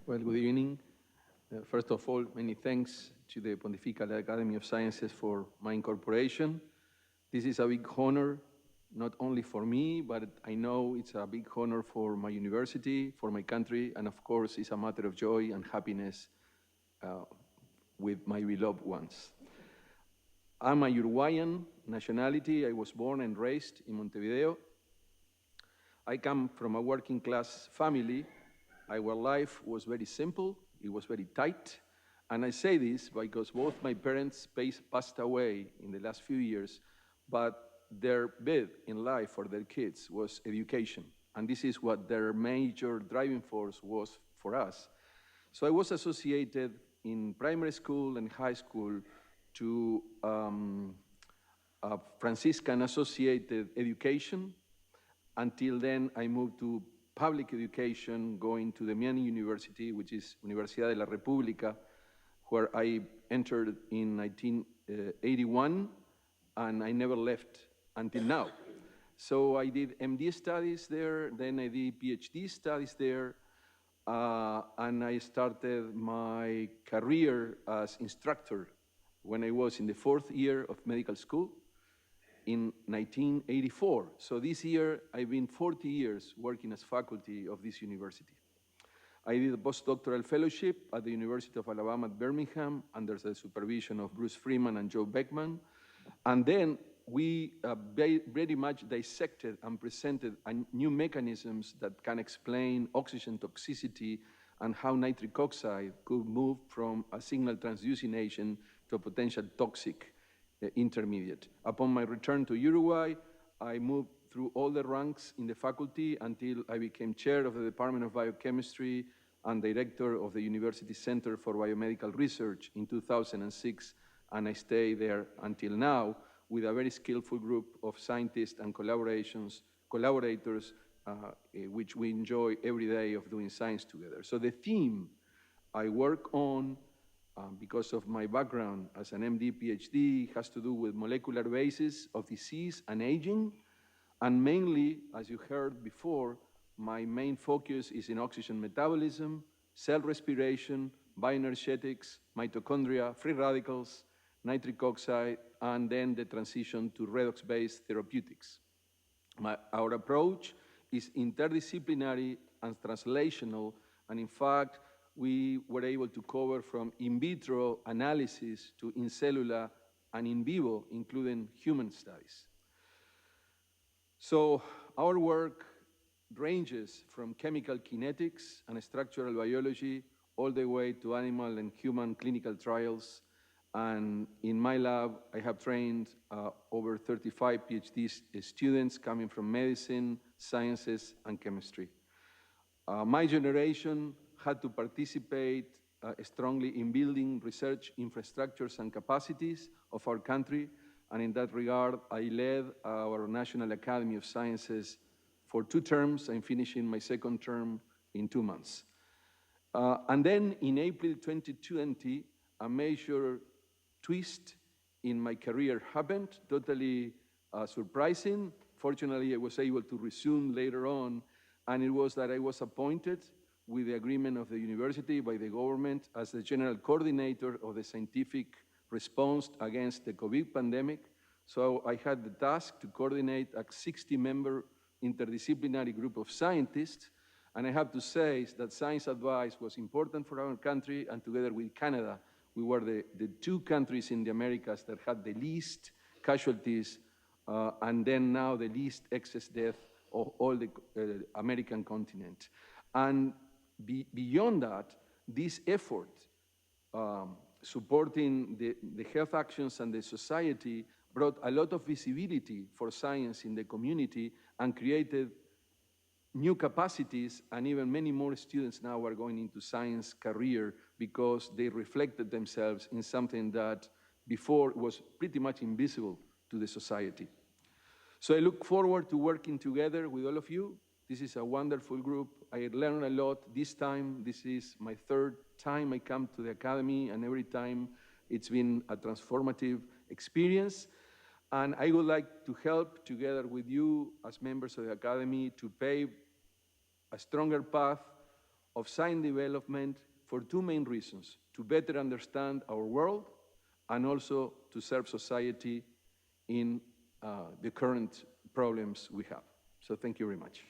Well, good evening. First of all, many thanks to the Pontifical Academy of Sciences for my incorporation. This is a big honor, not only for me, but I know it's a big honor for my university, for my country, and of course, it's a matter of joy and happiness with my beloved ones. I'm a Uruguayan nationality. I was born and raised in Montevideo. I come from a working class family. Our life was very simple, it was very tight, and I say this because both my parents passed away in the last few years, but their bid in life for their kids was education, and this is what their major driving force was for us. So I was associated in primary school and high school to Franciscan associated education. Until then, I moved to public education, going to the Miami University, which is Universidad de la República, where I entered in 1981, and I never left until now. So I did MD studies there, then I did PhD studies there, and I started my career as instructor when I was in the 4th year of medical school in 1984. So this year, I've been 40 years working as faculty of this university. I did a postdoctoral fellowship at the University of Alabama at Birmingham under the supervision of Bruce Freeman and Joe Beckman. And then we very much dissected and presented new mechanisms that can explain oxygen toxicity and how nitric oxide could move from a signal transducing agent to a potential toxic intermediate. Upon my return to Uruguay, I moved through all the ranks in the faculty until I became chair of the Department of Biochemistry and director of the University Center for Biomedical Research in 2006, and I stay there until now with a very skillful group of scientists and collaborators, which we enjoy every day of doing science together. So the theme I work on, because of my background as an MD, PhD, has to do with molecular basis of disease and aging. And mainly, as you heard before, my main focus is in oxygen metabolism, cell respiration, bioenergetics, mitochondria, free radicals, nitric oxide, and then the transition to redox-based therapeutics. Our approach is interdisciplinary and translational, and in fact, we were able to cover from in vitro analysis to in cellular and in vivo, including human studies. So our work ranges from chemical kinetics and structural biology all the way to animal and human clinical trials. And in my lab, I have trained over 35 PhD students coming from medicine, sciences, and chemistry. My generation had to participate strongly in building research infrastructures and capacities of our country. And in that regard, I led our National Academy of Sciences for 2 terms. I'm finishing my 2nd term in 2 months. And then in April 2020, a major twist in my career happened, totally surprising. Fortunately, I was able to resume later on, and it was that I was appointed with the agreement of the university by the government as the general coordinator of the scientific response against the COVID pandemic. So I had the task to coordinate a 60-member interdisciplinary group of scientists, and I have to say that science advice was important for our country, and together with Canada, we were the 2 countries in the Americas that had the least casualties and then now the least excess death of all the American continent. And beyond that, this effort supporting the health actions and the society brought a lot of visibility for science in the community and created new capacities, and even many more students now are going into science career because they reflected themselves in something that before was pretty much invisible to the society. So I look forward to working together with all of you. This is a wonderful group. I learned a lot this time. This is my 3rd time I come to the Academy, and every time it's been a transformative experience. And I would like to help together with you as members of the Academy to pave a stronger path of science development for two main reasons: to better understand our world and also to serve society in the current problems we have. So thank you very much.